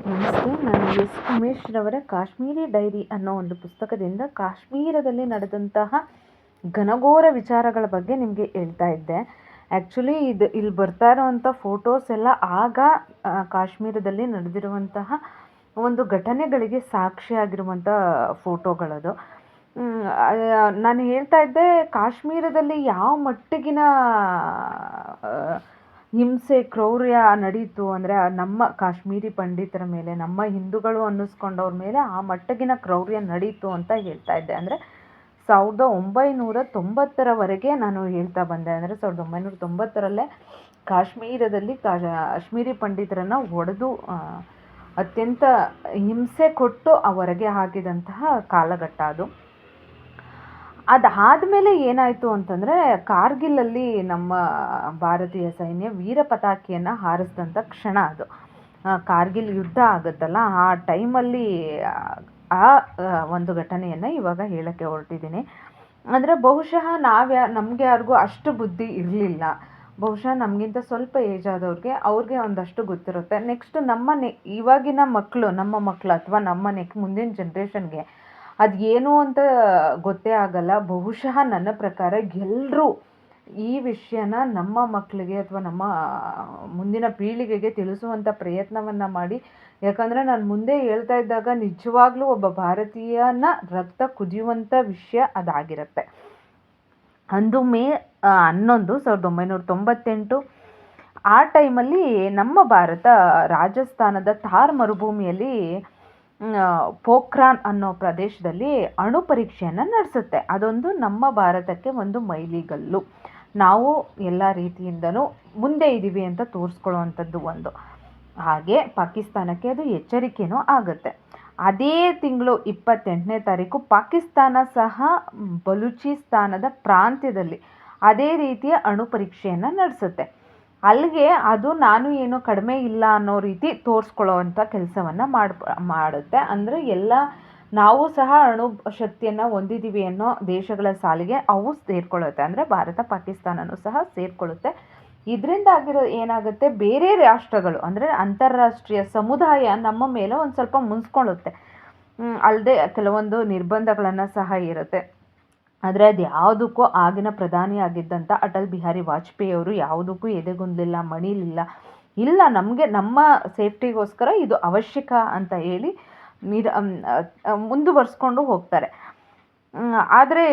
ನಮಸ್ತೆ. ನಾನು S ಉಮೇಶ್‌ರವರ Kashmiri dairy ಅನ್ನೋ ಒಂದು ಪುಸ್ತಕದಿಂದ ಕಾಶ್ಮೀರದಲ್ಲಿ ನಡೆದಂತಹ ಘನಘೋರ ವಿಚಾರಗಳ ಬಗ್ಗೆ ನಿಮಗೆ ಹೇಳ್ತಾ ಇದ್ದೆ. ಆ್ಯಕ್ಚುಲಿ ಇಲ್ಲಿ ಬರ್ತಾ ಇರೋವಂಥ ಫೋಟೋಸ್ ಎಲ್ಲ ಆಗ ಕಾಶ್ಮೀರದಲ್ಲಿ ನಡೆದಿರುವಂತಹ ಒಂದು ಘಟನೆಗಳಿಗೆ ಸಾಕ್ಷಿಯಾಗಿರುವಂಥ ಫೋಟೋಗಳದು. ನಾನು ಹೇಳ್ತಾ ಇದ್ದೆ, ಕಾಶ್ಮೀರದಲ್ಲಿ ಯಾವ ಮಟ್ಟಿಗಿನ ಹಿಂಸೆ, ಕ್ರೌರ್ಯ ನಡೀತು ಅಂದರೆ ನಮ್ಮ ಕಾಶ್ಮೀರಿ ಪಂಡಿತರ ಮೇಲೆ, ನಮ್ಮ ಹಿಂದೂಗಳು ಅನ್ನಿಸ್ಕೊಂಡವ್ರ ಮೇಲೆ ಆ ಮಟ್ಟಿಗಿನ ಕ್ರೌರ್ಯ ನಡೀತು ಅಂತ ಹೇಳ್ತಾ ಇದ್ದೆ. ಅಂದರೆ 1990ರವರೆಗೆ ನಾನು ಹೇಳ್ತಾ ಬಂದೆ. ಅಂದರೆ 1990ರಲ್ಲೇ ಕಾಶ್ಮೀರದಲ್ಲಿ ಕಾಶ್ಮೀರಿ ಪಂಡಿತರನ್ನು ಹೊಡೆದು ಅತ್ಯಂತ ಹಿಂಸೆ ಕೊಟ್ಟು ಹೊರಗೆ ಹಾಕಿದಂತಹ ಕಾಲಘಟ್ಟ ಅದು. ಅದಾದಮೇಲೆ ಏನಾಯಿತು ಅಂತಂದರೆ, ಕಾರ್ಗಿಲಲ್ಲಿ ನಮ್ಮ ಭಾರತೀಯ ಸೈನ್ಯ ವೀರ ಪತಾಕೆಯನ್ನು ಹಾರಿಸಿದಂಥ ಕ್ಷಣ ಅದು. ಕಾರ್ಗಿಲ್ ಯುದ್ಧ ಆಗುತ್ತಲ್ಲ, ಆ ಟೈಮಲ್ಲಿ ಆ ಒಂದು ಘಟನೆಯನ್ನು ಇವಾಗ ಹೇಳೋಕ್ಕೆ ಹೊರಟಿದ್ದೀನಿ. ಅಂದರೆ ಬಹುಶಃ ನಮಗೆ ಯಾರಿಗೂ ಅಷ್ಟು ಬುದ್ಧಿ ಇರಲಿಲ್ಲ. ಬಹುಶಃ ನಮಗಿಂತ ಸ್ವಲ್ಪ ಏಜ್ ಆದವ್ರಿಗೆ ಅವ್ರಿಗೆ ಒಂದಷ್ಟು ಗೊತ್ತಿರುತ್ತೆ. ನೆಕ್ಸ್ಟ್ ಇವಾಗಿನ ನಮ್ಮ ಮಕ್ಕಳು ಅಥವಾ ಮುಂದಿನ ಜನ್ರೇಷನ್ಗೆ ಅದು ಏನು ಅಂತ ಗೊತ್ತೇ ಆಗಲ್ಲ. ಬಹುಶಃ ನನ್ನ ಪ್ರಕಾರ ಎಲ್ಲರೂ ಈ ವಿಷಯನ ನಮ್ಮ ಮಕ್ಕಳಿಗೆ ಅಥವಾ ನಮ್ಮ ಮುಂದಿನ ಪೀಳಿಗೆಗೆ ತಿಳಿಸುವಂಥ ಪ್ರಯತ್ನವನ್ನು ಮಾಡಿ. ಯಾಕಂದರೆ ನಾನು ಮುಂದೆ ಹೇಳ್ತಾ ಇದ್ದಾಗ ನಿಜವಾಗ್ಲೂ ಒಬ್ಬ ಭಾರತೀಯನ ರಕ್ತ ಕುದಿಯುವಂಥ ವಿಷಯ ಅದಾಗಿರುತ್ತೆ. ಅಂದು ಮೇ 11, 1998 ಆ ಟೈಮಲ್ಲಿ ನಮ್ಮ ಭಾರತ ರಾಜಸ್ಥಾನದ ಥಾರ್ ಮರುಭೂಮಿಯಲ್ಲಿ ಪೋಖ್ರಾನ್ ಅನ್ನೋ ಪ್ರದೇಶದಲ್ಲಿ ಅಣು ಪರೀಕ್ಷೆಯನ್ನು ನಡೆಸುತ್ತೆ. ಅದೊಂದು ನಮ್ಮ ಭಾರತಕ್ಕೆ ಒಂದು ಮೈಲಿಗಲ್ಲು. ನಾವು ಎಲ್ಲ ರೀತಿಯಿಂದನೂ ಮುಂದೆ ಇದ್ದೀವಿ ಅಂತ ತೋರಿಸ್ಕೊಳ್ಳುವಂಥದ್ದು ಒಂದು. ಹಾಗೆ ಪಾಕಿಸ್ತಾನಕ್ಕೆ ಅದು ಎಚ್ಚರಿಕೆಯೂ ಆಗುತ್ತೆ. ಅದೇ ತಿಂಗಳು 28ನೇ ತಾರೀಕು ಪಾಕಿಸ್ತಾನ ಸಹ ಬಲೂಚಿಸ್ತಾನದ ಪ್ರಾಂತ್ಯದಲ್ಲಿ ಅದೇ ರೀತಿಯ ಅಣು ಪರೀಕ್ಷೆಯನ್ನು ನಡೆಸುತ್ತೆ. ಅಲ್ಲಿಗೆ ಅದು ನಾನು ಏನು ಕಡಿಮೆ ಇಲ್ಲ ಅನ್ನೋ ರೀತಿ ತೋರಿಸ್ಕೊಳ್ಳೋವಂಥ ಕೆಲಸವನ್ನು ಮಾಡುತ್ತೆ. ಅಂದರೆ ನಾವು ಸಹ ಅಣು ಶಕ್ತಿಯನ್ನು ಹೊಂದಿದ್ದೀವಿ ಅನ್ನೋ ದೇಶಗಳ ಸಾಲಿಗೆ ಅವು ಸೇರಿಕೊಳ್ಳುತ್ತೆ. ಅಂದರೆ ಭಾರತ, ಪಾಕಿಸ್ತಾನನೂ ಸಹ ಸೇರಿಕೊಳ್ಳುತ್ತೆ. ಇದರಿಂದ ಏನಾಗುತ್ತೆ, ಬೇರೆ ರಾಷ್ಟ್ರಗಳು ಅಂದರೆ ಅಂತಾರಾಷ್ಟ್ರೀಯ ಸಮುದಾಯ ನಮ್ಮ ಮೇಲೆ ಒಂದು ಸ್ವಲ್ಪ ಮುನ್ಸ್ಕೊಳ್ಳುತ್ತೆ. ಅಲ್ಲದೆ ಕೆಲವೊಂದು ನಿರ್ಬಂಧಗಳನ್ನು ಸಹ ಇರುತ್ತೆ. ಆದರೆ ಅದು ಯಾವುದಕ್ಕೂ ಆಗಿನ ಪ್ರಧಾನಿಯಾಗಿದ್ದಂಥ ಅಟಲ್ ಬಿಹಾರಿ ವಾಜಪೇಯಿ ಅವರು ಯಾವುದಕ್ಕೂ ಎದೆಗುಂದಲಿಲ್ಲ, ಮಣಿಲಿಲ್ಲ. ಇಲ್ಲ, ನಮ್ಮ ಸೇಫ್ಟಿಗೋಸ್ಕರ ಇದು ಅವಶ್ಯಕ ಅಂತ ಹೇಳಿ ಮುಂದುವರಿಸ್ಕೊಂಡು ಹೋಗ್ತಾರೆ. ಆದರೆ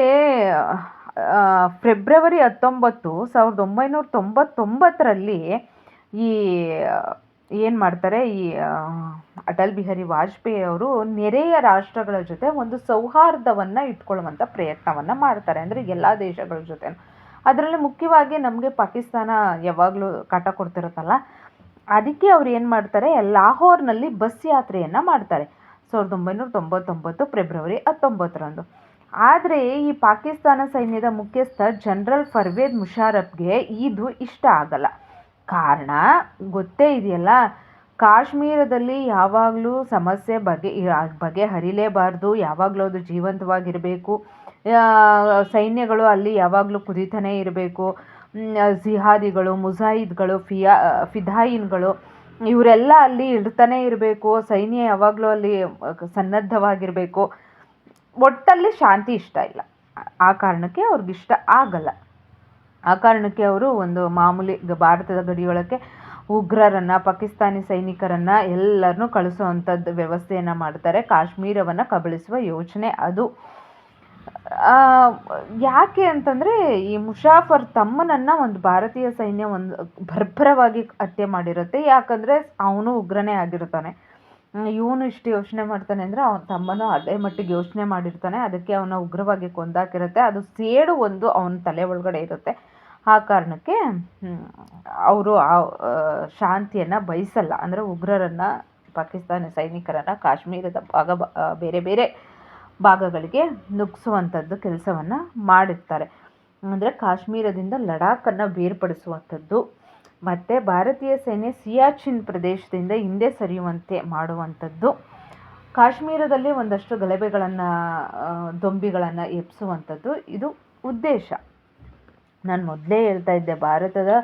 ಫೆಬ್ರವರಿ 19, 1999ರಲ್ಲಿ ಏನು ಮಾಡ್ತಾರೆ, ಅಟಲ್ ಬಿಹಾರಿ ವಾಜಪೇಯಿ ಅವರು ನೆರೆಯ ರಾಷ್ಟ್ರಗಳ ಜೊತೆ ಒಂದು ಸೌಹಾರ್ದವನ್ನು ಇಟ್ಕೊಳ್ಳುವಂಥ ಪ್ರಯತ್ನವನ್ನು ಮಾಡ್ತಾರೆ. ಅಂದರೆ ಎಲ್ಲ ದೇಶಗಳ ಜೊತೆ. ಅದರಲ್ಲಿ ಮುಖ್ಯವಾಗಿ ನಮಗೆ ಪಾಕಿಸ್ತಾನ ಯಾವಾಗಲೂ ಕಾಟ ಕೊಡ್ತಿರುತ್ತಲ್ಲ, ಅದಕ್ಕೆ ಅವ್ರು ಏನು ಮಾಡ್ತಾರೆ, ಲಾಹೋರ್ನಲ್ಲಿ ಬಸ್ ಯಾತ್ರೆಯನ್ನು ಮಾಡ್ತಾರೆ 1999 ಫೆಬ್ರವರಿ 19ರಂದು. ಆದರೆ ಈ ಪಾಕಿಸ್ತಾನ ಸೈನ್ಯದ ಮುಖ್ಯಸ್ಥ ಜನರಲ್ ಪರ್ವೇಜ್ ಮುಷರಫ್ಗೆ ಇದು ಇಷ್ಟ ಆಗಲ್ಲ. ಕಾರಣ ಗೊತ್ತೇ ಇದೆಯಲ್ಲ, ಕಾಶ್ಮೀರದಲ್ಲಿ ಯಾವಾಗಲೂ ಸಮಸ್ಯೆ ಬಗೆಹರಿಲೇಬಾರ್ದು, ಯಾವಾಗಲೂ ಅದು ಜೀವಂತವಾಗಿರಬೇಕು. ಸೈನ್ಯಗಳು ಅಲ್ಲಿ ಯಾವಾಗಲೂ ಕುದಿತಾನೇ ಇರಬೇಕು. ಜಿಹಾದಿಗಳು, ಮುಜಾಹಿದ್ಗಳು, ಫಿದಾಯಿನ್ಗಳು ಇವರೆಲ್ಲ ಅಲ್ಲಿ ಇರ್ತಾನೆ ಇರಬೇಕು. ಸೈನ್ಯ ಯಾವಾಗಲೂ ಅಲ್ಲಿ ಸನ್ನದ್ಧವಾಗಿರಬೇಕು. ಒಟ್ಟಲ್ಲಿ ಶಾಂತಿ ಇಷ್ಟ ಇಲ್ಲ. ಆ ಕಾರಣಕ್ಕೆ ಅವ್ರಿಗಿಷ್ಟ ಆಗಲ್ಲ. ಆ ಕಾರಣಕ್ಕೆ ಅವರು ಒಂದು ಮಾಮೂಲಿ ಭಾರತದ ಗಡಿಯೊಳಕ್ಕೆ ಉಗ್ರರನ್ನು, ಪಾಕಿಸ್ತಾನಿ ಸೈನಿಕರನ್ನು ಎಲ್ಲರನ್ನೂ ಕಳಿಸುವಂಥದ್ದು ವ್ಯವಸ್ಥೆಯನ್ನು ಮಾಡ್ತಾರೆ. ಕಾಶ್ಮೀರವನ್ನು ಕಬಳಿಸುವ ಯೋಚನೆ ಅದು. ಯಾಕೆ ಅಂತಂದರೆ, ಈ ಮುಷಾಫರ್ ತಮ್ಮನನ್ನು ಒಂದು ಭಾರತೀಯ ಸೈನ್ಯ ಒಂದು ಬರ್ಬರವಾಗಿ ಹತ್ಯೆ ಮಾಡಿರುತ್ತೆ. ಯಾಕಂದರೆ ಅವನು ಉಗ್ರನೇ ಆಗಿರ್ತಾನೆ. ಇವನು ಇಷ್ಟು ಯೋಚನೆ ಮಾಡ್ತಾನೆ ಅಂದರೆ ಅವನ ತಮ್ಮನೂ ಅದೇ ಮಟ್ಟಿಗೆ ಯೋಚನೆ ಮಾಡಿರ್ತಾನೆ. ಅದಕ್ಕೆ ಅವನ ಉಗ್ರವಾಗಿ ಕೊಂದಾಕಿರುತ್ತೆ. ಅದು ಸೇಡು ಒಂದು ಅವನ ತಲೆ ಒಳಗಡೆ ಇರುತ್ತೆ. ಆ ಕಾರಣಕ್ಕೆ ಅವರು ಶಾಂತಿಯನ್ನು ಬಯಸಲ್ಲ. ಅಂದರೆ ಉಗ್ರರನ್ನು, ಪಾಕಿಸ್ತಾನಿ ಸೈನಿಕರನ್ನು ಕಾಶ್ಮೀರದ ಬೇರೆ ಬೇರೆ ಭಾಗಗಳಿಗೆ ನುಗ್ಗಿಸುವಂಥದ್ದು ಕೆಲಸವನ್ನು ಮಾಡಿರ್ತಾರೆ. ಅಂದರೆ ಕಾಶ್ಮೀರದಿಂದ ಲಡಾಖನ್ನು ಬೇರ್ಪಡಿಸುವಂಥದ್ದು ಮತ್ತು ಭಾರತೀಯ ಸೇನೆ ಸಿಯಾಚಿನ್ ಪ್ರದೇಶದಿಂದ ಹಿಂದೆ ಸರಿಯುವಂತೆ ಮಾಡುವಂಥದ್ದು, ಕಾಶ್ಮೀರದಲ್ಲಿ ಒಂದಷ್ಟು ಗಲಭೆಗಳನ್ನು, ದೊಂಬಿಗಳನ್ನು ಎಬ್ಬಿಸುವಂಥದ್ದು ಇದು ಉದ್ದೇಶ. ನಾನು ಮೊದಲೇ ಹೇಳ್ತಾ ಇದ್ದೆ, ಭಾರತದ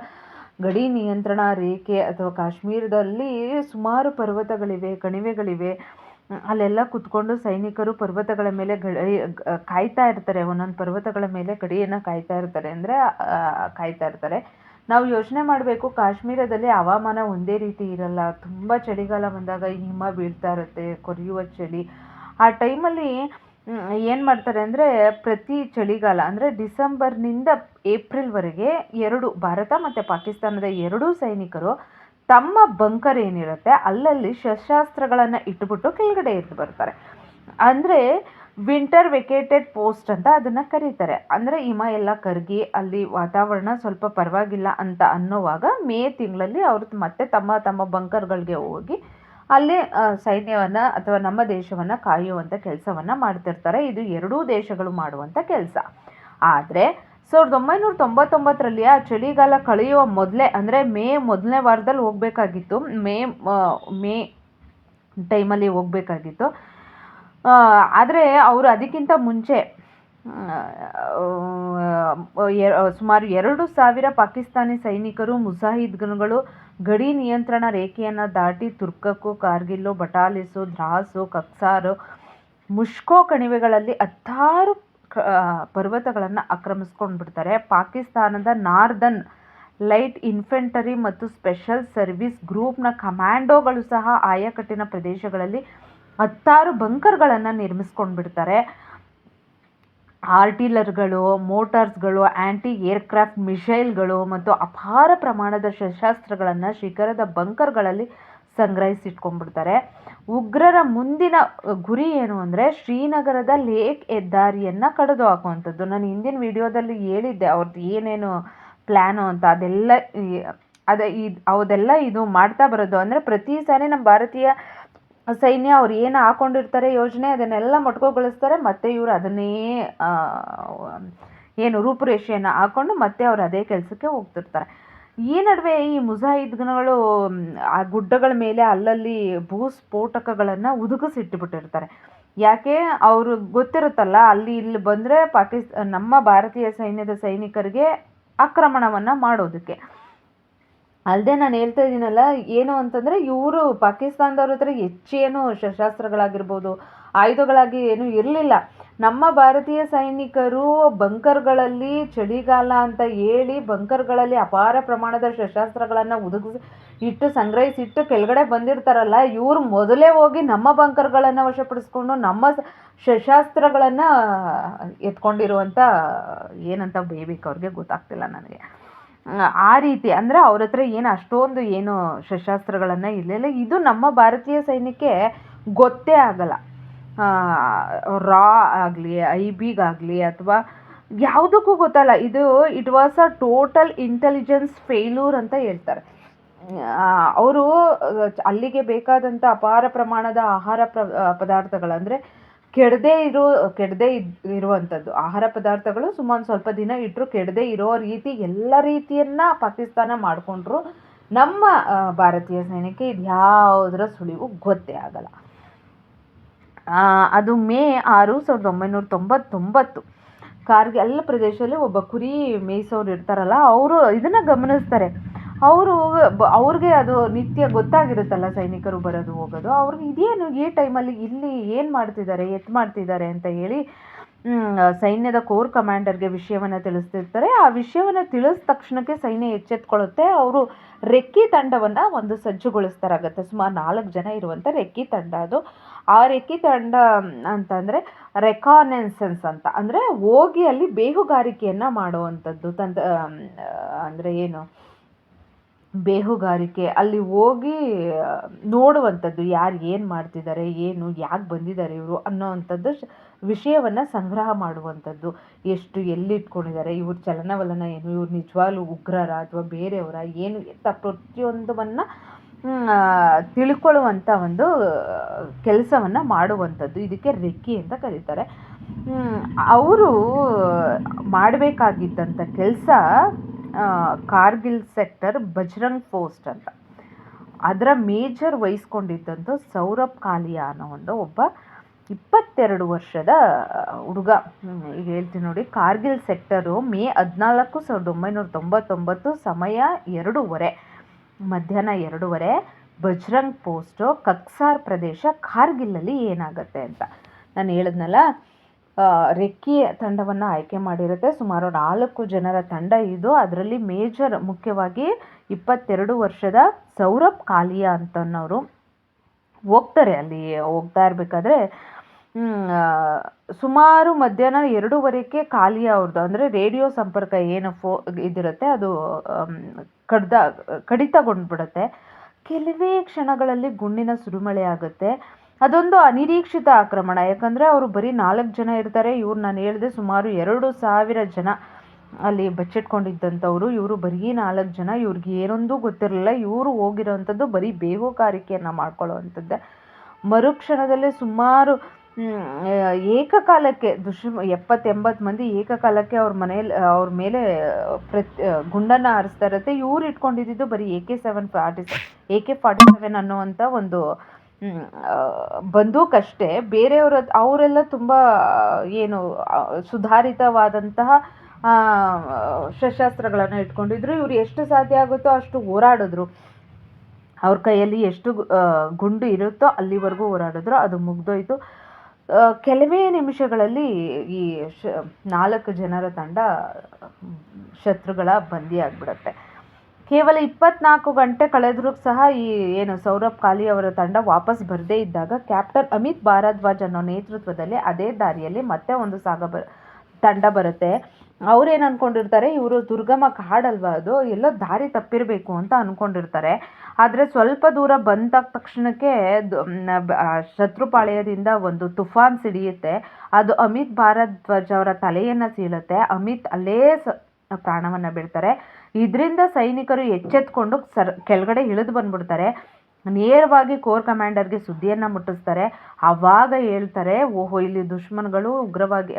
ಗಡಿ ನಿಯಂತ್ರಣ ರೇಖೆ ಅಥವಾ ಕಾಶ್ಮೀರದಲ್ಲಿ ಸುಮಾರು ಪರ್ವತಗಳಿವೆ, ಕಣಿವೆಗಳಿವೆ. ಅಲ್ಲೆಲ್ಲ ಕುತ್ಕೊಂಡು ಸೈನಿಕರು ಪರ್ವತಗಳ ಮೇಲೆ ಕಾಯ್ತಾ ಇರ್ತಾರೆ. ಒಂದೊಂದು ಪರ್ವತಗಳ ಮೇಲೆ ಗಡಿಯನ್ನು ಕಾಯ್ತಾ ಇರ್ತಾರೆ, ಅಂದರೆ ಕಾಯ್ತಾ ಇರ್ತಾರೆ. ನಾವು ಯೋಚನೆ ಮಾಡಬೇಕು, ಕಾಶ್ಮೀರದಲ್ಲಿ ಹವಾಮಾನ ಒಂದೇ ರೀತಿ ಇರಲ್ಲ. ತುಂಬ ಚಳಿಗಾಲ ಬಂದಾಗ ಹಿಮ ಬೀಳ್ತಾ ಇರುತ್ತೆ, ಕೊರೆಯುವ ಚಳಿ. ಆ ಟೈಮಲ್ಲಿ ಏನು ಮಾಡ್ತಾರೆ ಅಂದರೆ, ಪ್ರತಿ ಚಳಿಗಾಲ ಅಂದರೆ ಡಿಸೆಂಬರ್ನಿಂದ ಏಪ್ರಿಲ್ವರೆಗೆ ಭಾರತ ಮತ್ತು ಪಾಕಿಸ್ತಾನದ ಎರಡೂ ಸೈನಿಕರು ತಮ್ಮ ಬಂಕರ್ ಏನಿರುತ್ತೆ ಅಲ್ಲಲ್ಲಿ ಶಸ್ತ್ರಾಸ್ತ್ರಗಳನ್ನು ಇಟ್ಬಿಟ್ಟು ಕೆಳಗಡೆ ಎದ್ದು ಬರ್ತಾರೆ. ಅಂದರೆ ವಿಂಟರ್ ವೆಕೇಟೆಡ್ ಪೋಸ್ಟ್ ಅಂತ ಅದನ್ನು ಕರೀತಾರೆ. ಅಂದರೆ ಹಿಮ ಎಲ್ಲ ಕರಗಿ ಅಲ್ಲಿ ವಾತಾವರಣ ಸ್ವಲ್ಪ ಪರವಾಗಿಲ್ಲ ಅಂತ ಅನ್ನೋವಾಗ ಮೇ ತಿಂಗಳಲ್ಲಿ ಅವರು ಮತ್ತೆ ತಮ್ಮ ತಮ್ಮ ಬಂಕರ್ಗಳಿಗೆ ಹೋಗಿ ಅಲ್ಲಿ ಸೈನ್ಯವನ್ನು ಅಥವಾ ನಮ್ಮ ದೇಶವನ್ನು ಕಾಯುವಂಥ ಕೆಲಸವನ್ನು ಮಾಡ್ತಿರ್ತಾರೆ. ಇದು ಎರಡೂ ದೇಶಗಳು ಮಾಡುವಂಥ ಕೆಲಸ. ಆದರೆ 1999ರಲ್ಲಿ ಆ ಚಳಿಗಾಲ ಕಳೆಯುವ ಮೊದಲೇ, ಅಂದರೆ ಮೇ ಮೊದಲನೇ ವಾರದಲ್ಲಿ ಹೋಗಬೇಕಾಗಿತ್ತು, ಮೇ ಟೈಮಲ್ಲಿ ಹೋಗಬೇಕಾಗಿತ್ತು. ಆದರೆ ಅವರು ಅದಕ್ಕಿಂತ ಮುಂಚೆ ಸುಮಾರು 2,000 ಪಾಕಿಸ್ತಾನಿ ಸೈನಿಕರು ಮುಜಾಹಿದ್ಗಳು ಗಡಿ ನಿಯಂತ್ರಣ ರೇಖೆಯನ್ನು ದಾಟಿ ತುರ್ಕಕ್ಕು, ಕಾರ್ಗಿಲ್ಲು, ಬಟಾಲಿಸು, ದ್ರಾಸು, ಕಕ್ಸಾರು, ಮುಷ್ಕೋ ಕಣಿವೆಗಳಲ್ಲಿ 16 ಪರ್ವತಗಳನ್ನು ಆಕ್ರಮಿಸ್ಕೊಂಡು ಬಿಡ್ತಾರೆ. ಪಾಕಿಸ್ತಾನದ ನಾರ್ದರ್ನ್ ಲೈಟ್ ಇನ್ಫೆಂಟರಿ ಮತ್ತು ಸ್ಪೆಷಲ್ ಸರ್ವಿಸ್ ಗ್ರೂಪ್ನ ಕಮಾಂಡೋಗಳು ಸಹ ಆಯಕಟ್ಟಿನ ಪ್ರದೇಶಗಳಲ್ಲಿ 16 ಬಂಕರ್ಗಳನ್ನು ನಿರ್ಮಿಸ್ಕೊಂಡು ಬಿಡ್ತಾರೆ. ಆರ್ಟಿಲರ್ಗಳು, ಮೋಟಾರ್ಸ್ಗಳು, ಆ್ಯಂಟಿ ಏರ್ಕ್ರಾಫ್ಟ್ ಮಿಸೈಲ್ಗಳು ಮತ್ತು ಅಪಾರ ಪ್ರಮಾಣದ ಶಸ್ತ್ರಾಸ್ತ್ರಗಳನ್ನು ಶಿಖರದ ಬಂಕರ್ಗಳಲ್ಲಿ ಸಂಗ್ರಹಿಸಿಟ್ಕೊಂಡ್ಬಿಡ್ತಾರೆ. ಉಗ್ರರ ಮುಂದಿನ ಗುರಿ ಏನು ಅಂದರೆ ಶ್ರೀನಗರದ ಲೇಕ್ ಹೆದ್ದಾರಿಯನ್ನು ಕಡಿದು ಹಾಕುವಂಥದ್ದು. ನಾನು ಹಿಂದಿನ ವಿಡಿಯೋದಲ್ಲಿ ಹೇಳಿದ್ದೆ ಅವ್ರದ್ದು ಏನೇನು ಪ್ಲ್ಯಾನು ಅಂತ. ಅದೆಲ್ಲ ಇದು ಮಾಡ್ತಾ ಬರೋದು. ಅಂದರೆ ಪ್ರತಿ ಸಾರಿ ನಮ್ಮ ಭಾರತೀಯ ಸೈನ್ಯ ಅವ್ರು ಏನು ಹಾಕೊಂಡಿರ್ತಾರೆ ಯೋಜನೆ, ಅದನ್ನೆಲ್ಲ ಮೊಟಕುಗೊಳಿಸ್ತಾರೆ. ಮತ್ತು ಇವರು ಅದನ್ನೇ ರೂಪುರೇಷೆಯನ್ನು ಹಾಕ್ಕೊಂಡು ಮತ್ತೆ ಅವ್ರು ಅದೇ ಕೆಲಸಕ್ಕೆ ಹೋಗ್ತಿರ್ತಾರೆ. ಈ ನಡುವೆ ಈ ಮುಜಾಹಿದ್ಗಳು ಆ ಗುಡ್ಡಗಳ ಮೇಲೆ ಅಲ್ಲಲ್ಲಿ ಭೂಸ್ಫೋಟಕಗಳನ್ನು ಉದುಗಿಸಿಟ್ಟುಬಿಟ್ಟಿರ್ತಾರೆ. ಯಾಕೆ, ಅವರು ಗೊತ್ತಿರುತ್ತಲ್ಲ ಅಲ್ಲಿ ಇಲ್ಲಿ ಬಂದರೆ ನಮ್ಮ ಭಾರತೀಯ ಸೈನ್ಯದ ಸೈನಿಕರಿಗೆ ಆಕ್ರಮಣವನ್ನು ಮಾಡೋದಕ್ಕೆ. ಅಲ್ಲದೆ ನಾನು ಹೇಳ್ತಾ ಇದ್ದೀನಲ್ಲ, ಏನು ಅಂತಂದರೆ ಇವರು ಪಾಕಿಸ್ತಾನದವ್ರ ಹತ್ರ ಹೆಚ್ಚೇನು ಶಸ್ತ್ರಾಸ್ತ್ರಗಳಾಗಿರ್ಬೋದು, ಆಯುಧಗಳಾಗಿ ಏನೂ ಇರಲಿಲ್ಲ. ನಮ್ಮ ಭಾರತೀಯ ಸೈನಿಕರು ಬಂಕರ್ಗಳಲ್ಲಿ ಚಳಿಗಾಲ ಅಂತ ಹೇಳಿ ಬಂಕರ್ಗಳಲ್ಲಿ ಅಪಾರ ಪ್ರಮಾಣದ ಶಸ್ತ್ರಾಸ್ತ್ರಗಳನ್ನು ಸಂಗ್ರಹಿಸಿಟ್ಟು ಕೆಳಗಡೆ ಬಂದಿರ್ತಾರಲ್ಲ, ಇವರು ಮೊದಲೇ ಹೋಗಿ ನಮ್ಮ ಬಂಕರ್ಗಳನ್ನು ವಶಪಡಿಸ್ಕೊಂಡು ನಮ್ಮ ಶಸ್ತ್ರಾಸ್ತ್ರಗಳನ್ನು ಎತ್ಕೊಂಡಿರುವಂಥ ಏನಂತ ಬೇಯಬೇಕು ಅವ್ರಿಗೆ ಗೊತ್ತಾಗ್ತಿಲ್ಲ ನನಗೆ. ಆ ರೀತಿ ಅಂದರೆ ಅವ್ರ ಹತ್ರ ಅಷ್ಟೊಂದು ಶಸ್ತ್ರಾಸ್ತ್ರಗಳನ್ನು ಇರಲಿಲ್ಲ. ಇದು ನಮ್ಮ ಭಾರತೀಯ ಸೈನ್ಯಕ್ಕೆ ಗೊತ್ತೇ ಆಗಲ್ಲ. ರಾ ಆಗಲಿ, ಐಬಿಗಾಗಲಿ ಅಥವಾ ಯಾವುದಕ್ಕೂ ಗೊತ್ತಲ್ಲ. It was a total intelligence failure ಅಂತ ಹೇಳ್ತಾರೆ. ಅವರು ಅಲ್ಲಿಗೆ ಬೇಕಾದಂಥ ಅಪಾರ ಪ್ರಮಾಣದ ಆಹಾರ ಪದಾರ್ಥಗಳು, ಅಂದರೆ ಕೆಡದೇ ಇರುವಂಥದ್ದು ಆಹಾರ ಪದಾರ್ಥಗಳು ಸುಮಾರು ಸ್ವಲ್ಪ ದಿನ ಇಟ್ಟರು ಕೆಡದೇ ಇರೋ ರೀತಿ ಎಲ್ಲ ರೀತಿಯನ್ನು ಪಾಕಿಸ್ತಾನ ಮಾಡಿಕೊಂಡ್ರು. ನಮ್ಮ ಭಾರತೀಯ ಸೈನ್ಯಕ್ಕೆ ಇದು ಯಾವುದರ ಸುಳಿವು ಗೊತ್ತೇ ಆಗಲ್ಲ. ಅದು ಮೇ 6, 1999 ಕಾರ್ಗಿಲ್ ಪ್ರದೇಶದಲ್ಲಿ ಒಬ್ಬ ಕುರಿ ಮೇಯಿಸೋರು ಇರ್ತಾರಲ್ಲ, ಅವರು ಇದನ್ನು ಗಮನಿಸ್ತಾರೆ. ಅವ್ರಿಗೆ ಅದು ನಿತ್ಯ ಗೊತ್ತಾಗಿರುತ್ತಲ್ಲ ಸೈನಿಕರು ಬರೋದು ಹೋಗೋದು. ಅವ್ರಿಗೆ ಇದೇನು ಈ ಟೈಮಲ್ಲಿ ಇಲ್ಲಿ ಏನು ಮಾಡ್ತಿದ್ದಾರೆ ಅಂತ ಹೇಳಿ ಸೈನ್ಯದ ಕೋರ್ ಕಮಾಂಡರ್ಗೆ ವಿಷಯವನ್ನು ತಿಳಿಸ್ತಿರ್ತಾರೆ. ಆ ವಿಷಯವನ್ನು ತಿಳಿಸಿದ ತಕ್ಷಣಕ್ಕೆ ಸೈನ್ಯ ಎಚ್ಚೆತ್ಕೊಳ್ಳುತ್ತೆ. ಅವರು ರೆಕ್ಕಿ ತಂಡವನ್ನು ಒಂದು ಸಜ್ಜುಗೊಳಿಸ್ತಾರಾಗತ್ತೆ. ಸುಮಾರು 4 ಜನ ಇರುವಂಥ ರೆಕ್ಕಿ ತಂಡ ಅದು. ಆ ರೆಕ್ಕಿ ತಂಡ ಅಂತಂದರೆ ರೆಕಾನೆಸೆನ್ಸ್ ಅಂತ, ಅಂದರೆ ಹೋಗಿ ಅಲ್ಲಿ ಬೇಹುಗಾರಿಕೆಯನ್ನು ಮಾಡುವಂಥದ್ದು. ಅಂದರೆ ಬೇಹುಗಾರಿಕೆ, ಅಲ್ಲಿ ಹೋಗಿ ನೋಡುವಂಥದ್ದು, ಯಾರು ಏನು ಮಾಡ್ತಿದ್ದಾರೆ, ಯಾಕೆ ಬಂದಿದ್ದಾರೆ ಇವರು ಅನ್ನೋವಂಥದ್ದು ವಿಷಯವನ್ನು ಸಂಗ್ರಹ ಮಾಡುವಂಥದ್ದು. ಎಲ್ಲಿ ಇಟ್ಕೊಂಡಿದ್ದಾರೆ, ಇವ್ರ ಚಲನವಲನ ಏನು, ಇವ್ರು ನಿಜವಾಗ್ಲೂ ಉಗ್ರರ ಅಥವಾ ಬೇರೆಯವರ ಅಂತ ಪ್ರತಿಯೊಂದನ್ನು ತಿಳ್ಕೊಳ್ಳುವಂಥ ಒಂದು ಕೆಲಸವನ್ನು ಮಾಡುವಂಥದ್ದು. ಇದಕ್ಕೆ ರೆಕ್ಕಿ ಅಂತ ಕರೀತಾರೆ. ಅವರು ಮಾಡಬೇಕಾಗಿದ್ದಂಥ ಕೆಲಸ ಕಾರ್ಗಿಲ್ ಸೆಕ್ಟರ್ ಬಜರಂಗ್ ಪೋಸ್ಟ್ ಅಂತ. ಅದರ ಮೇಜರ್ ವಹಿಸ್ಕೊಂಡಿದ್ದಂಥ ಸೌರಭ್ ಕಾಲಿಯಾ ಅನ್ನೋ ಒಬ್ಬ 22 ವರ್ಷದ ಹುಡುಗ. ಈಗ ಹೇಳ್ತೀನಿ ನೋಡಿ. ಕಾರ್ಗಿಲ್ ಸೆಕ್ಟರು ಮೇ 14, 1999, ಸಮಯ 2:30, ಮಧ್ಯಾಹ್ನ 2:30. ಬಜರಂಗ್ ಪೋಸ್ಟು, ಕಕ್ಸಾರ್ ಪ್ರದೇಶ, ಕಾರ್ಗಿಲಲ್ಲಿ ಏನಾಗುತ್ತೆ ಅಂತ ನಾನು ಹೇಳಿದ್ನಲ್ಲ. ರೆಕ್ಕಿ ತಂಡವನ್ನು ಆಯ್ಕೆ ಮಾಡಿರುತ್ತೆ. ಸುಮಾರು 4 ಜನರ ತಂಡ ಇದು. ಅದರಲ್ಲಿ ಮೇಜರ್ ಮುಖ್ಯವಾಗಿ 22 ವರ್ಷದ ಸೌರಭ್ ಕಾಲಿಯಾ ಅಂತನವರು ಹೋಗ್ತಾರೆ. ಅಲ್ಲಿ ಹೋಗ್ತಾ ಇರಬೇಕಾದ್ರೆ ಸುಮಾರು ಮಧ್ಯಾಹ್ನ 2:30ಕ್ಕೆ ಕಾಲಿಯಾ ಅವ್ರದ್ದು ಅಂದರೆ ರೇಡಿಯೋ ಸಂಪರ್ಕ ಏನು ಇದಿರುತ್ತೆ ಅದು ಕಡಿತಗೊಂಡ್ಬಿಡುತ್ತೆ. ಕೆಲವೇ ಕ್ಷಣಗಳಲ್ಲಿ ಗುಂಡಿನ ಸುರಿಮಳೆ ಆಗುತ್ತೆ. ಅದೊಂದು ಅನಿರೀಕ್ಷಿತ ಆಕ್ರಮಣ. ಯಾಕಂದರೆ ಅವರು ಬರೀ 4 ಜನ ಇರ್ತಾರೆ. ಇವ್ರು ನಾನು ಹೇಳಿದೆ ಸುಮಾರು 2,000 ಜನ ಅಲ್ಲಿ ಬಚ್ಚಿಟ್ಕೊಂಡಿದ್ದಂಥವ್ರು. ಇವರು ಬರೀ 4 ಜನ. ಇವ್ರಿಗೆ ಏನೊಂದು ಗೊತ್ತಿರಲಿಲ್ಲ. ಇವರು ಹೋಗಿರೋವಂಥದ್ದು ಬರೀ ಬೇಹುಗಾರಿಕೆಯನ್ನು ಮಾಡ್ಕೊಳ್ಳೋವಂಥದ್ದೇ. ಮರುಕ್ಷಣದಲ್ಲೇ ಸುಮಾರು ಏಕಕಾಲಕ್ಕೆ 70-80 ಮಂದಿ ಏಕಕಾಲಕ್ಕೆ ಅವ್ರ ಮೇಲೆ ಗುಂಡನ್ನು ಹಾರಿಸ್ತಾ ಇರುತ್ತೆ. ಇವ್ರು ಇಟ್ಕೊಂಡಿದ್ದು ಬರೀ AK-47 ಅನ್ನುವಂಥ ಒಂದು ಬಂದೂಕಷ್ಟೇ. ಅವರೆಲ್ಲ ತುಂಬ ಏನು ಸುಧಾರಿತವಾದಂತಹ ಶಸ್ತ್ರಾಸ್ತ್ರಗಳನ್ನು ಇಟ್ಕೊಂಡಿದ್ರು. ಇವರು ಎಷ್ಟು ಸಾಧ್ಯ ಆಗುತ್ತೋ ಅಷ್ಟು ಹೋರಾಡಿದ್ರು. ಅವ್ರ ಕೈಯಲ್ಲಿ ಎಷ್ಟು ಗುಂಡು ಇರುತ್ತೋ ಅಲ್ಲಿವರೆಗೂ ಹೋರಾಡಿದ್ರು. ಅದು ಮುಗ್ದೋಯ್ತು. ಕೆಲವೇ ನಿಮಿಷಗಳಲ್ಲಿ ಈ 4 ಜನರ ತಂಡ ಶತ್ರುಗಳ ಬಂದಿಯಾಗ್ಬಿಡುತ್ತೆ. ಕೇವಲ 24 ಗಂಟೆ ಕಳೆದರೂ ಸಹ ಈ ಏನು ಸೌರಭ್ ಕಾಲಿ ಅವರ ತಂಡ ವಾಪಸ್ ಬರದೇ ಇದ್ದಾಗ ಕ್ಯಾಪ್ಟನ್ ಅಮಿತ್ ಭಾರದ್ವಾಜ್ ಅನ್ನೋ ನೇತೃತ್ವದಲ್ಲಿ ಅದೇ ದಾರಿಯಲ್ಲಿ ಮತ್ತೆ ಒಂದು ತಂಡ ಬರುತ್ತೆ. ಅವ್ರೇನು ಅಂದ್ಕೊಂಡಿರ್ತಾರೆ, ಇವರು ದುರ್ಗಮ ಕಾಡಲ್ವಾ, ಅದು ಎಲ್ಲೋ ದಾರಿ ತಪ್ಪಿರಬೇಕು ಅಂತ ಅಂದ್ಕೊಂಡಿರ್ತಾರೆ. ಆದರೆ ಸ್ವಲ್ಪ ದೂರ ಬಂದ ತಕ್ಷಣಕ್ಕೆ ಶತ್ರುಪಾಳ್ಯದಿಂದ ಒಂದು ತುಫಾನ್ ಸಿಡಿಯುತ್ತೆ. ಅದು ಅಮಿತ್ ಭಾರದ್ವಾಜ್ ಅವರ ತಲೆಯನ್ನು ಸೀಳುತ್ತೆ. ಅಮಿತ್ ಅಲ್ಲೇ ಪ್ರಾಣವನ್ನು ಬಿಡ್ತಾರೆ. ಇದರಿಂದ ಸೈನಿಕರು ಎಚ್ಚೆತ್ಕೊಂಡು ಕೆಳಗಡೆ ಇಳಿದು ಬಂದ್ಬಿಡ್ತಾರೆ. ನೇರವಾಗಿ ಕೋರ್ ಕಮಾಂಡರ್ಗೆ ಸುದ್ದಿಯನ್ನು ಮುಟ್ಟಿಸ್ತಾರೆ. ಆವಾಗ ಹೇಳ್ತಾರೆ, ಓಹೋ, ಇಲ್ಲಿ ದುಶ್ಮನ್ಗಳು ಉಗ್ರವಾಗಿ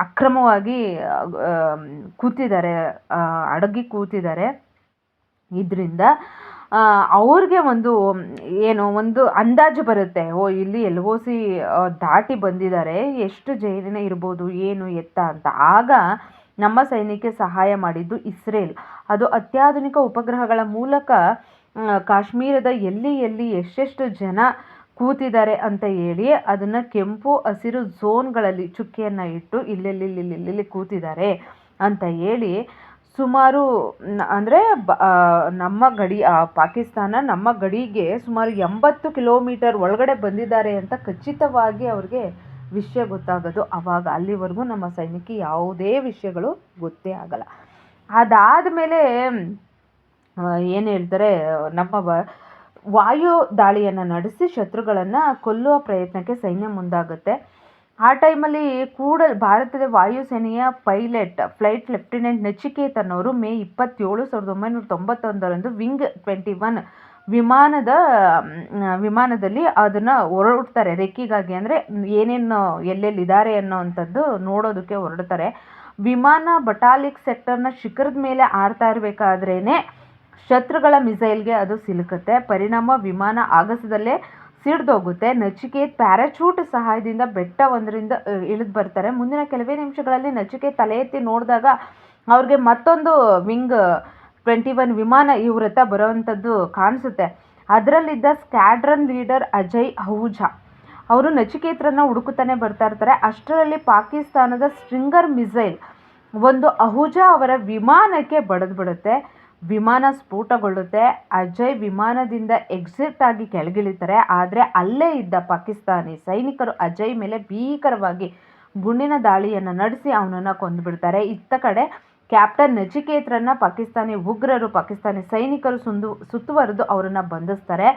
ಅಕ್ರಮವಾಗಿ ಕೂತಿದ್ದಾರೆ, ಅಡಗಿ ಕೂತಿದ್ದಾರೆ. ಇದರಿಂದ ಅವ್ರಿಗೆ ಒಂದು ಅಂದಾಜು ಬರುತ್ತೆ. ಇಲ್ಲಿ LOC ದಾಟಿ ಬಂದಿದ್ದಾರೆ, ಎಷ್ಟು ಜೈಲಿನ ಇರ್ಬೋದು, ಏನು ಎತ್ತ ಅಂತ. ಆಗ ನಮ್ಮ ಸೈನ್ಯಕ್ಕೆ ಸಹಾಯ ಮಾಡಿದ್ದು ಇಸ್ರೇಲ್. ಅದು ಅತ್ಯಾಧುನಿಕ ಉಪಗ್ರಹಗಳ ಮೂಲಕ ಕಾಶ್ಮೀರದ ಎಲ್ಲಿ ಎಷ್ಟೆಷ್ಟು ಜನ ಕೂತಿದ್ದಾರೆ ಅಂತ ಹೇಳಿ ಅದನ್ನು ಕೆಂಪು ಹಸಿರು ಝೋನ್ಗಳಲ್ಲಿ ಚುಕ್ಕಿಯನ್ನು ಇಟ್ಟು ಇಲ್ಲೆಲ್ಲಿ ಕೂತಿದ್ದಾರೆ ಅಂತ ಹೇಳಿ ಸುಮಾರು ಅಂದರೆ ನಮ್ಮ ಗಡಿ ಪಾಕಿಸ್ತಾನ ನಮ್ಮ ಗಡಿಗೆ ಸುಮಾರು 80 ಕಿಲೋಮೀಟರ್ ಒಳಗಡೆ ಬಂದಿದ್ದಾರೆ ಅಂತ ಖಚಿತವಾಗಿ ಅವ್ರಿಗೆ ವಿಷಯ ಗೊತ್ತಾಗೋದು. ಆವಾಗ ಅಲ್ಲಿವರೆಗೂ ನಮ್ಮ ಸೈನ್ಯಕ್ಕೆ ಯಾವುದೇ ವಿಷಯಗಳು ಗೊತ್ತೇ ಆಗಲ್ಲ. ಅದಾದ ಮೇಲೆ ಏನು ಹೇಳ್ತಾರೆ, ನಮ್ಮ ವಾಯು ದಾಳಿಯನ್ನು ನಡೆಸಿ ಶತ್ರುಗಳನ್ನು ಕೊಲ್ಲುವ ಪ್ರಯತ್ನಕ್ಕೆ ಸೈನ್ಯ ಮುಂದಾಗುತ್ತೆ. ಆ ಟೈಮಲ್ಲಿ ಭಾರತದ ವಾಯುಸೇನೆಯ ಫ್ಲೈಟ್ ಲೆಫ್ಟಿನೆಂಟ್ ನಚಿಕೇತ್ ಅನ್ನೋರು ಮೇ 27, 1991 ವಿಂಗ್ 21 ವಿಮಾನದಲ್ಲಿ ಅದನ್ನು ಹೊರಡ್ತಾರೆ ರೆಕ್ಕಿಗಾಗಿ. ಅಂದರೆ ಏನೇನು ಎಲ್ಲೆಲ್ಲಿದ್ದಾರೆ ಅನ್ನೋವಂಥದ್ದು ನೋಡೋದಕ್ಕೆ ಹೊರಡ್ತಾರೆ. ವಿಮಾನ ಬಟಾಲಿಕ್ ಸೆಕ್ಟರ್ನ ಶಿಖರದ ಮೇಲೆ ಹಾರ್ತಾ ಇರಬೇಕಾದ್ರೇ ಶತ್ರುಗಳ ಮಿಸೈಲ್ಗೆ ಅದು ಸಿಲುಕುತ್ತೆ. ಪರಿಣಾಮ ವಿಮಾನ ಆಗಸದಲ್ಲೇ ಸಿಡ್ದೋಗುತ್ತೆ. ನಚಿಕೇತ್ ಪ್ಯಾರಾಚೂಟ್ ಸಹಾಯದಿಂದ ಬೆಟ್ಟ ಒಂದರಿಂದ ಇಳಿದು ಬರ್ತಾರೆ. ಮುಂದಿನ ಕೆಲವೇ ನಿಮಿಷಗಳಲ್ಲಿ ನಚಿಕೇತ್ ತಲೆ ಎತ್ತಿ ನೋಡಿದಾಗ ಅವ್ರಿಗೆ ಮತ್ತೊಂದು ವಿಂಗ್ 21 ವಿಮಾನ ಇವ್ರ ಹತ್ರ ಬರೋವಂಥದ್ದು ಕಾಣಿಸುತ್ತೆ. ಅದರಲ್ಲಿದ್ದ ಸ್ಕ್ವಾಡ್ರನ್ ಲೀಡರ್ ಅಜಯ್ ಅಹುಜಾ ಅವರು ನಚಿಕೇತ್ರನ್ನ ಹುಡುಕುತ್ತಾನೆ ಬರ್ತಾ ಇರ್ತಾರೆ. ಅಷ್ಟರಲ್ಲಿ ಪಾಕಿಸ್ತಾನದ ಸ್ಟ್ರಿಂಗರ್ ಮಿಸೈಲ್ ಒಂದು ಅಹುಜಾ ಅವರ ವಿಮಾನಕ್ಕೆ ಬಡಿದ್ಬಿಡುತ್ತೆ. ವಿಮಾನ ಸ್ಫೋಟಗೊಳ್ಳುತ್ತೆ. ಅಜಯ್ ವಿಮಾನದಿಂದ ಎಕ್ಸಿಟ್ ಆಗಿ ಕೆಳಗಿಳಿತಾರೆ. ಆದರೆ ಅಲ್ಲೇ ಇದ್ದ ಪಾಕಿಸ್ತಾನಿ ಸೈನಿಕರು ಅಜಯ್ ಮೇಲೆ ಭೀಕರವಾಗಿ ಗುಂಡಿನ ದಾಳಿಯನ್ನು ನಡೆಸಿ ಅವನನ್ನು ಕೊಂದುಬಿಡ್ತಾರೆ. ಇತ್ತ ಕಡೆ ಕ್ಯಾಪ್ಟನ್ ನಚಿಕೇತ್ರನ್ನ ಪಾಕಿಸ್ತಾನಿ ಉಗ್ರರು, ಪಾಕಿಸ್ತಾನಿ ಸೈನಿಕರು ಸುತ್ತುವರೆದು ಅವರನ್ನು ಬಂಧಿಸ್ತಾರೆ.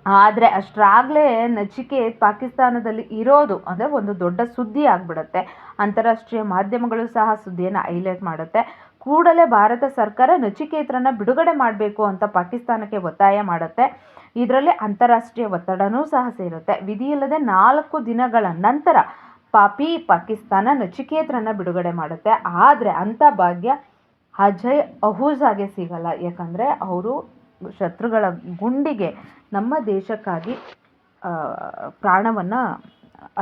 ಆದರೆ ಅಷ್ಟರಾಗಲೇ ನಚಿಕೇತ್ ಪಾಕಿಸ್ತಾನದಲ್ಲಿ ಇರೋದು ಅಂದರೆ ಒಂದು ದೊಡ್ಡ ಸುದ್ದಿ ಆಗಿಬಿಡುತ್ತೆ. ಅಂತಾರಾಷ್ಟ್ರೀಯ ಮಾಧ್ಯಮಗಳು ಸಹ ಸುದ್ದಿಯನ್ನು ಹೈಲೈಟ್ ಮಾಡುತ್ತೆ. ಕೂಡಲೇ ಭಾರತ ಸರ್ಕಾರ ನಚಿಕೇತ್ರನ್ನ ಬಿಡುಗಡೆ ಮಾಡಬೇಕು ಅಂತ ಪಾಕಿಸ್ತಾನಕ್ಕೆ ಒತ್ತಾಯ ಮಾಡುತ್ತೆ. ಇದರಲ್ಲಿ ಅಂತಾರಾಷ್ಟ್ರೀಯ ಒತ್ತಡನೂ ಸಹ ಸೇರುತ್ತೆ. ವಿಧಿಯಿಲ್ಲದೆ 4 ದಿನಗಳ ನಂತರ ಪಾಕಿಸ್ತಾನ ನಚಿಕೇತ್ರನ್ನ ಬಿಡುಗಡೆ ಮಾಡುತ್ತೆ. ಆದರೆ ಅಂಥ ಭಾಗ್ಯ ಅಜಯ್ ಅಹುಜಾಗೆ ಸಿಗಲ್ಲ. ಯಾಕಂದರೆ ಅವರು ಶತ್ರುಗಳ ಗುಂಡಿಗೆ ನಮ್ಮ ದೇಶಕ್ಕಾಗಿ ಪ್ರಾಣವನ್ನು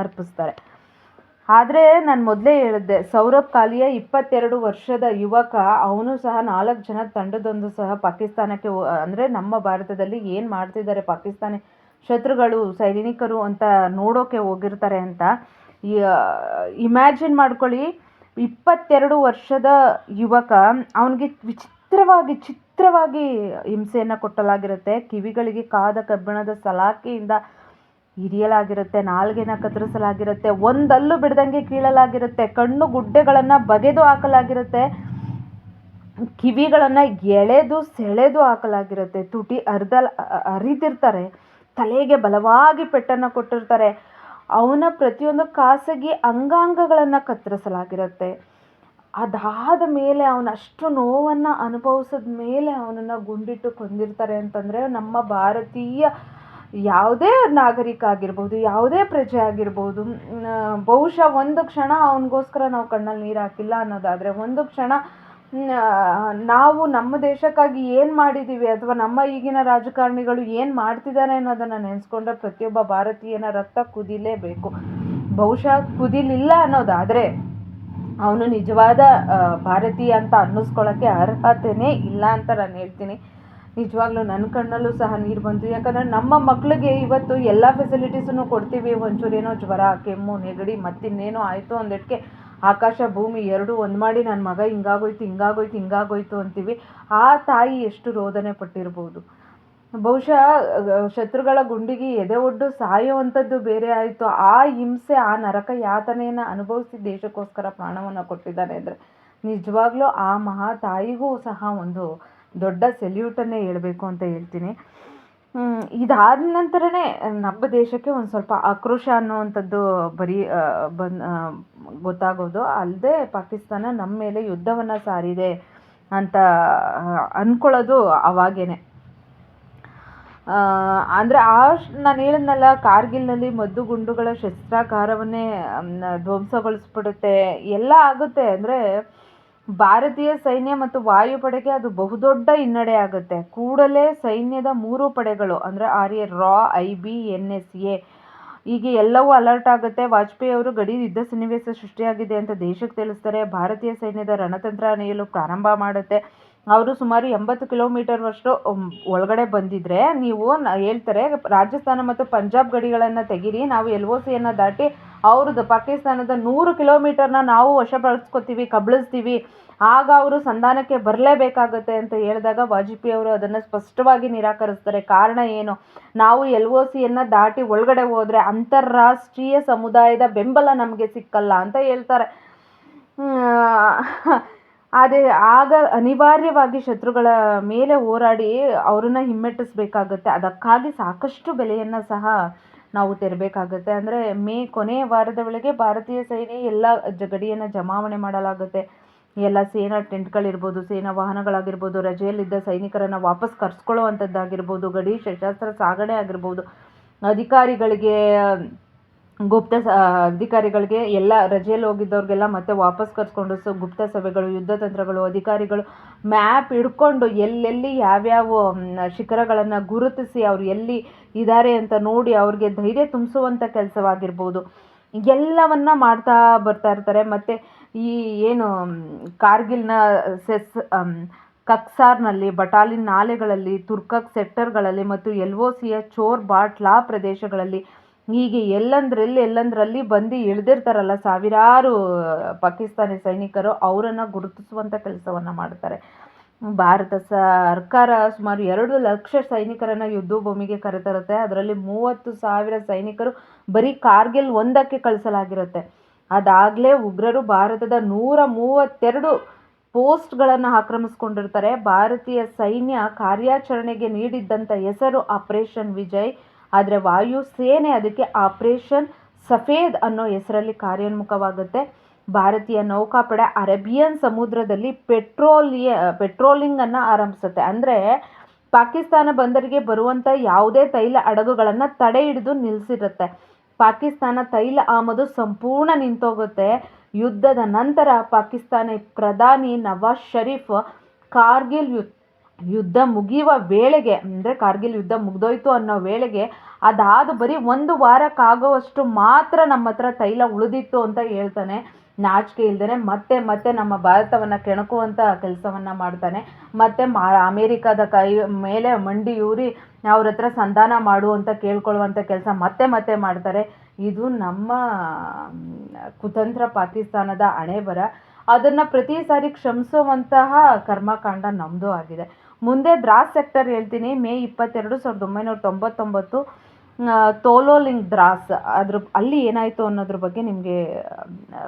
ಅರ್ಪಿಸ್ತಾರೆ. ಆದರೆ ನಾನು ಮೊದಲೇ ಹೇಳಿದ್ದೆ, ಸೌರಭ್ ಕಾಲಿಯ 22 ವರ್ಷದ ಯುವಕ, ಅವನು ಸಹ 4 ಜನ ತಂಡದೊಂದು ಸಹ ಪಾಕಿಸ್ತಾನಕ್ಕೆ ಅಂದರೆ ನಮ್ಮ ಭಾರತದಲ್ಲಿ ಏನು ಮಾಡ್ತಿದ್ದಾರೆ ಪಾಕಿಸ್ತಾನಿ ಶತ್ರುಗಳು ಸೈನಿಕರು ಅಂತ ನೋಡೋಕೆ ಹೋಗಿರ್ತಾರೆ ಅಂತ ಇಮ್ಯಾಜಿನ್ ಮಾಡ್ಕೊಳ್ಳಿ. 22 ವರ್ಷದ ಯುವಕ, ಅವನಿಗೆ ಚಿತ್ರವಾಗಿ ಹಿಂಸೆಯನ್ನು ಕೊಟ್ಟಲಾಗಿರುತ್ತೆ. ಕಿವಿಗಳಿಗೆ ಕಾದ ಕಬ್ಬಿಣದ ಸಲಾಕೆಯಿಂದ ಇರಿಯಲಾಗಿರುತ್ತೆ, ನಾಲ್ಗೆನ ಕತ್ತರಿಸಲಾಗಿರುತ್ತೆ, ಒಂದಲ್ಲೂ ಬಿಡದಂಗೆ ಕೀಳಲಾಗಿರುತ್ತೆ, ಕಣ್ಣು ಗುಡ್ಡೆಗಳನ್ನು ಬಗೆದು ಹಾಕಲಾಗಿರುತ್ತೆ, ಕಿವಿಗಳನ್ನು ಎಳೆದು ಸೆಳೆದು ಹಾಕಲಾಗಿರುತ್ತೆ, ತುಟಿ ಅರಿದಿರ್ತಾರೆ, ತಲೆಗೆ ಬಲವಾಗಿ ಪೆಟ್ಟನ್ನು ಕೊಟ್ಟಿರ್ತಾರೆ, ಅವನ ಪ್ರತಿಯೊಂದು ಖಾಸಗಿ ಅಂಗಾಂಗಗಳನ್ನು ಕತ್ತರಿಸಲಾಗಿರುತ್ತೆ. ಅದಾದ ಮೇಲೆ ಅವನಷ್ಟು ನೋವನ್ನು ಅನುಭವಿಸಿದ ಮೇಲೆ ಅವನನ್ನು ಗುಂಡಿಟ್ಟು ಕೊಂದಿರ್ತಾರೆ ಅಂತಂದರೆ, ನಮ್ಮ ಭಾರತೀಯ ಯಾವುದೇ ನಾಗರಿಕ ಆಗಿರ್ಬೋದು, ಯಾವುದೇ ಪ್ರಜೆ ಆಗಿರ್ಬೋದು, ಬಹುಶಃ ಒಂದು ಕ್ಷಣ ಅವನಿಗೋಸ್ಕರ ನಾವು ಕಣ್ಣಲ್ಲಿ ನೀರು ಹಾಕಿಲ್ಲ ಅನ್ನೋದಾದರೆ, ಒಂದು ಕ್ಷಣ ನಾವು ನಮ್ಮ ದೇಶಕ್ಕಾಗಿ ಏನು ಮಾಡಿದ್ದೀವಿ ಅಥವಾ ನಮ್ಮ ಈಗಿನ ರಾಜಕಾರಣಿಗಳು ಏನು ಮಾಡ್ತಿದ್ದಾರೆ ಅನ್ನೋದನ್ನು ನೆನೆಸ್ಕೊಂಡ್ರೆ ಪ್ರತಿಯೊಬ್ಬ ಭಾರತೀಯನ ರಕ್ತ ಕುದಿಲೇಬೇಕು. ಬಹುಶಃ ಕುದಿಲಿಲ್ಲ ಅನ್ನೋದಾದರೆ ಅವನು ನಿಜವಾದ ಭಾರತೀಯ ಅಂತ ಅನ್ನಿಸ್ಕೊಳ್ಳೋಕ್ಕೆ ಅರ್ಹತೆಯೇ ಇಲ್ಲ ಅಂತ ನಾನು ಹೇಳ್ತೀನಿ. ನಿಜವಾಗ್ಲೂ ನನ್ನ ಕಣ್ಣಲ್ಲೂ ಸಹ ನೀರು ಬಂತು. ಯಾಕಂದರೆ ನಮ್ಮ ಮಕ್ಕಳಿಗೆ ಇವತ್ತು ಎಲ್ಲ ಫೆಸಿಲಿಟೀಸನ್ನು ಕೊಡ್ತೀವಿ. ಒಂಚೂರು ಏನೋ ಜ್ವರ, ಕೆಮ್ಮು, ನೆಗಡಿ, ಮತ್ತಿನ್ನೇನೋ ಆಯಿತು ಅಂದಿದ್ದಕ್ಕೆ ಆಕಾಶ ಭೂಮಿ ಎರಡೂ ಒಂದು ಮಾಡಿ ನನ್ನ ಮಗ ಹಿಂಗಾಗೋಯ್ತು ಅಂತೀವಿ. ಆ ತಾಯಿ ಎಷ್ಟು ರೋದನೆ ಪಟ್ಟಿರ್ಬೋದು. ಬಹುಶಃ ಶತ್ರುಗಳ ಗುಂಡಿಗೆ ಎದೆ ಒಡ್ಡು ಸಾಯುವಂಥದ್ದು ಬೇರೆ ಆಯಿತು. ಆ ಹಿಂಸೆ, ಆ ನರಕ ಯಾತನೆಯನ್ನು ಅನುಭವಿಸಿ ದೇಶಕ್ಕೋಸ್ಕರ ಪ್ರಾಣವನ್ನು ಕೊಟ್ಟಿದ್ದಾನೆ ಅಂದರೆ ನಿಜವಾಗ್ಲೂ ಆ ಮಹಾ ತಾಯಿಗೂ ಸಹ ಒಂದು ದೊಡ್ಡ ಸೆಲ್ಯೂಟನ್ನೇ ಹೇಳಬೇಕು ಅಂತ ಹೇಳ್ತೀನಿ. ಇದಾದ ನಂತರನೇ ನಮ್ಮ ದೇಶಕ್ಕೆ ಒಂದು ಸ್ವಲ್ಪ ಆಕ್ರೋಶ ಅನ್ನುವಂಥದ್ದು ಗೊತ್ತಾಗೋದು. ಅಲ್ಲದೆ ಪಾಕಿಸ್ತಾನ ನಮ್ಮ ಮೇಲೆ ಯುದ್ಧವನ್ನು ಸಾರಿದೆ ಅಂತ ಅಂದ್ಕೊಳ್ಳೋದು ಅವಾಗೇನೆ. ಅಂದರೆ ನಾನು ಹೇಳಿದ್ನಲ್ಲ, ಕಾರ್ಗಿಲ್ನಲ್ಲಿ ಮದ್ದುಗುಂಡುಗಳ ಶಸ್ತ್ರಾಗಾರವನ್ನೇ ಧ್ವಂಸಗೊಳಿಸ್ಬಿಡುತ್ತೆ, ಎಲ್ಲ ಆಗುತ್ತೆ. ಅಂದರೆ ಭಾರತೀಯ ಸೈನ್ಯ ಮತ್ತು ವಾಯುಪಡೆಗೆ ಅದು ಬಹುದೊಡ್ಡ ಹಿನ್ನಡೆ ಆಗುತ್ತೆ. ಕೂಡಲೇ ಸೈನ್ಯದ 3 ಪಡೆಗಳು ಅಂದರೆ RA, RA, IB, NSA ಹೀಗೆ ಎಲ್ಲವೂ ಅಲರ್ಟ್ ಆಗುತ್ತೆ. ವಾಜಪೇಯಿ ಅವರು ಗಡಿ ಯುದ್ಧ ಸನ್ನಿವೇಶ ಸೃಷ್ಟಿಯಾಗಿದೆ ಅಂತ ದೇಶಕ್ಕೆ ತಿಳಿಸ್ತಾರೆ. ಭಾರತೀಯ ಸೈನ್ಯದ ರಣತಂತ್ರ ಅಣಿಯಲು ಪ್ರಾರಂಭ ಮಾಡುತ್ತೆ. ಅವರು ಸುಮಾರು 80 ಕಿಲೋಮೀಟರ್ವಷ್ಟು ಒಳಗಡೆ ಬಂದಿದ್ರೆ ನೀವು ಹೇಳ್ತಾರೆ, ರಾಜಸ್ಥಾನ ಮತ್ತು ಪಂಜಾಬ್ ಗಡಿಗಳನ್ನು ತೆಗೀರಿ, ನಾವು LOCಯನ್ನು ದಾಟಿ ಅವ್ರದ್ದು ಪಾಕಿಸ್ತಾನದ 100 ಕಿಲೋಮೀಟರ್ನ ನಾವು ವಶಪಡಿಸ್ಕೊತೀವಿ, ಕಬಳಿಸ್ತೀವಿ, ಆಗ ಅವರು ಸಂಧಾನಕ್ಕೆ ಬರಲೇಬೇಕಾಗತ್ತೆ ಅಂತ ಹೇಳಿದಾಗ ವಾಜಪೇಯಿ ಅವರು ಅದನ್ನು ಸ್ಪಷ್ಟವಾಗಿ ನಿರಾಕರಿಸ್ತಾರೆ. ಕಾರಣ ಏನು? ನಾವು LOCಯನ್ನು ದಾಟಿ ಒಳಗಡೆ ಹೋದರೆ ಅಂತಾರಾಷ್ಟ್ರೀಯ ಸಮುದಾಯದ ಬೆಂಬಲ ನಮಗೆ ಸಿಕ್ಕಲ್ಲ ಅಂತ ಹೇಳ್ತಾರೆ. ಅದೇ ಆಗ ಅನಿವಾರ್ಯವಾಗಿ ಶತ್ರುಗಳ ಮೇಲೆ ಹೋರಾಡಿ ಅವ್ರನ್ನ ಹಿಮ್ಮೆಟ್ಟಿಸ್ಬೇಕಾಗತ್ತೆ. ಅದಕ್ಕಾಗಿ ಸಾಕಷ್ಟು ಬೆಲೆಯನ್ನು ಸಹ ನಾವು ತೆರಬೇಕಾಗತ್ತೆ. ಅಂದರೆ ಕೊನೆಯ ವಾರದ ವೇಳೆಗೆ ಭಾರತೀಯ ಸೈನ್ಯ ಎಲ್ಲ ಗಡಿಯನ್ನು ಜಮಾವಣೆ ಮಾಡಲಾಗುತ್ತೆ. ಎಲ್ಲ ಸೇನಾ ಟೆಂಟ್ಗಳಿರ್ಬೋದು, ಸೇನಾ ವಾಹನಗಳಾಗಿರ್ಬೋದು, ರಜೆಯಲ್ಲಿದ್ದ ಸೈನಿಕರನ್ನು ವಾಪಸ್ ಕರ್ಸ್ಕೊಳ್ಳುವಂಥದ್ದಾಗಿರ್ಬೋದು, ಗಡಿ ಶಸ್ತ್ರಾಸ್ತ್ರ ಸಾಗಣೆ ಆಗಿರ್ಬೋದು, ಅಧಿಕಾರಿಗಳಿಗೆ ಎಲ್ಲ ರಜೆಯಲ್ಲಿ ಹೋಗಿದ್ದವ್ರಿಗೆಲ್ಲ ಮತ್ತೆ ವಾಪಸ್ ಕರ್ಸ್ಕೊಂಡು ಗುಪ್ತ ಸಭೆಗಳು, ಯುದ್ಧ ತಂತ್ರಗಳು, ಅಧಿಕಾರಿಗಳು ಮ್ಯಾಪ್ ಹಿಡ್ಕೊಂಡು ಎಲ್ಲೆಲ್ಲಿ ಯಾವ್ಯಾವ ಶಿಖರಗಳನ್ನು ಗುರುತಿಸಿ ಅವ್ರು ಎಲ್ಲಿ ಇದ್ದಾರೆ ಅಂತ ನೋಡಿ ಅವ್ರಿಗೆ ಧೈರ್ಯ ತುಂಬಿಸುವಂಥ ಕೆಲಸವಾಗಿರ್ಬೋದು, ಎಲ್ಲವನ್ನ ಮಾಡ್ತಾ ಬರ್ತಾ ಇರ್ತಾರೆ. ಮತ್ತು ಈ ಏನು ಕಾರ್ಗಿಲ್ನ ಕಕ್ಸಾರ್ನಲ್ಲಿ, ಬಟಾಲಿನ್ ನಾಲೆಗಳಲ್ಲಿ, ತುರ್ಕಕ್ ಸೆಕ್ಟರ್ಗಳಲ್ಲಿ ಮತ್ತು LOCಯ ಚೋರ್ ಬಾಟ್ಲಾ ಪ್ರದೇಶಗಳಲ್ಲಿ ಹೀಗೆ ಎಲ್ಲಂದ್ರಲ್ಲಿ ಬಂದು ಇಳಿದಿರ್ತಾರಲ್ಲ ಸಾವಿರಾರು ಪಾಕಿಸ್ತಾನಿ ಸೈನಿಕರು, ಅವರನ್ನು ಗುರುತಿಸುವಂಥ ಕೆಲಸವನ್ನು ಮಾಡ್ತಾರೆ. ಭಾರತ ಸರ್ಕಾರ ಸುಮಾರು 2 ಲಕ್ಷ ಸೈನಿಕರನ್ನು ಯುದ್ಧ ಭೂಮಿಗೆ ಕರೆತರುತ್ತೆ. ಅದರಲ್ಲಿ 30,000 ಸೈನಿಕರು ಬರೀ ಕಾರ್ಗಿಲ್ ಒಂದಕ್ಕೆ ಕಳಿಸಲಾಗಿರುತ್ತೆ. ಅದಾಗಲೇ ಉಗ್ರರು ಭಾರತದ 132 ಪೋಸ್ಟ್ಗಳನ್ನು ಆಕ್ರಮಿಸ್ಕೊಂಡಿರ್ತಾರೆ. ಭಾರತೀಯ ಸೈನ್ಯ ಕಾರ್ಯಾಚರಣೆಗೆ ನೀಡಿದ್ದಂಥ ಹೆಸರು ಆಪರೇಷನ್ ವಿಜಯ್, ಆದರೆ ವಾಯುಸೇನೆ ಅದಕ್ಕೆ ಆಪರೇಷನ್ ಸಫೇದ್ ಅನ್ನೋ ಹೆಸರಲ್ಲಿ ಕಾರ್ಯೋನ್ಮುಖವಾಗುತ್ತೆ. ಭಾರತೀಯ ನೌಕಾಪಡೆ ಅರೇಬಿಯನ್ ಸಮುದ್ರದಲ್ಲಿ ಪೆಟ್ರೋಲಿಂಗನ್ನು ಆರಂಭಿಸುತ್ತೆ. ಅಂದರೆ ಪಾಕಿಸ್ತಾನ ಬಂದರಿಗೆ ಬರುವಂಥ ಯಾವುದೇ ತೈಲ ಹಡಗುಗಳನ್ನು ತಡೆ ಹಿಡಿದು ನಿಲ್ಲಿಸಿರುತ್ತೆ. ಪಾಕಿಸ್ತಾನ ತೈಲ ಆಮದು ಸಂಪೂರ್ಣ ನಿಂತೋಗುತ್ತೆ. ಯುದ್ಧದ ನಂತರ ಪಾಕಿಸ್ತಾನಿ ಪ್ರಧಾನಿ ನವಾಜ್ ಶರೀಫ್ ಕಾರ್ಗಿಲ್ ಯುದ್ಧ ಮುಗಿಯುವ ವೇಳೆಗೆ, ಅಂದರೆ ಕಾರ್ಗಿಲ್ ಯುದ್ಧ ಮುಗ್ದೋಯ್ತು ಅನ್ನೋ ವೇಳೆಗೆ ಅದಾದ ಬರೀ 1 ವಾರಕ್ಕಾಗೋವಷ್ಟು ಮಾತ್ರ ನಮ್ಮ ಹತ್ರ ತೈಲ ಉಳಿದಿತ್ತು ಅಂತ ಹೇಳ್ತಾನೆ. ನಾಚಿಕೆ ಇಲ್ದೇ ಮತ್ತೆ ಮತ್ತೆ ನಮ್ಮ ಭಾರತವನ್ನು ಕೆಣಕುವಂಥ ಕೆಲಸವನ್ನು ಮಾಡ್ತಾನೆ. ಮತ್ತು ಅಮೇರಿಕಾದ ಕೈ ಮೇಲೆ ಮಂಡಿಯೂರಿ ಅವ್ರ ಹತ್ರ ಸಂಧಾನ ಮಾಡುವಂಥ ಕೇಳ್ಕೊಳ್ಳುವಂಥ ಕೆಲಸ ಮತ್ತೆ ಮತ್ತೆ ಮಾಡ್ತಾರೆ. ಇದು ನಮ್ಮ ಕುತಂತ್ರ ಪಾಕಿಸ್ತಾನದ ಹಣೆಬರ. ಅದನ್ನು ಪ್ರತಿ ಸಾರಿ ಕ್ಷಮಿಸುವಂತಹ ಕರ್ಮಕಾಂಡ ನಮ್ಮದು ಆಗಿದೆ. ಮುಂದೆ ದ್ರಾಸ್ ಸೆಕ್ಟರ್ ಹೇಳ್ತೀನಿ. ಮೇ 22, 1999 ತೋಲೋಲಿಂಗ್ ದ್ರಾಸ್ ಅಲ್ಲಿ ಏನಾಯಿತು ಅನ್ನೋದ್ರ ಬಗ್ಗೆ ನಿಮಗೆ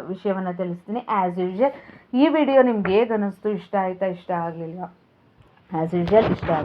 ವಿಷಯವನ್ನು ತಿಳಿಸ್ತೀನಿ. ಆ್ಯಸ್ ಯೂಶ್ವಲ್ ಈ ವಿಡಿಯೋ ನಿಮ್ಗೆ ಹೇಗೆ ಅನ್ನಿಸ್ತು, ಇಷ್ಟ ಆಯಿತಾ, ಇಷ್ಟ ಆಗಲಿಲ್ಲ? ಆ್ಯಸ್ ಯೂಶ್ವಲ್ ಇಷ್ಟ ಆಗಿದೆ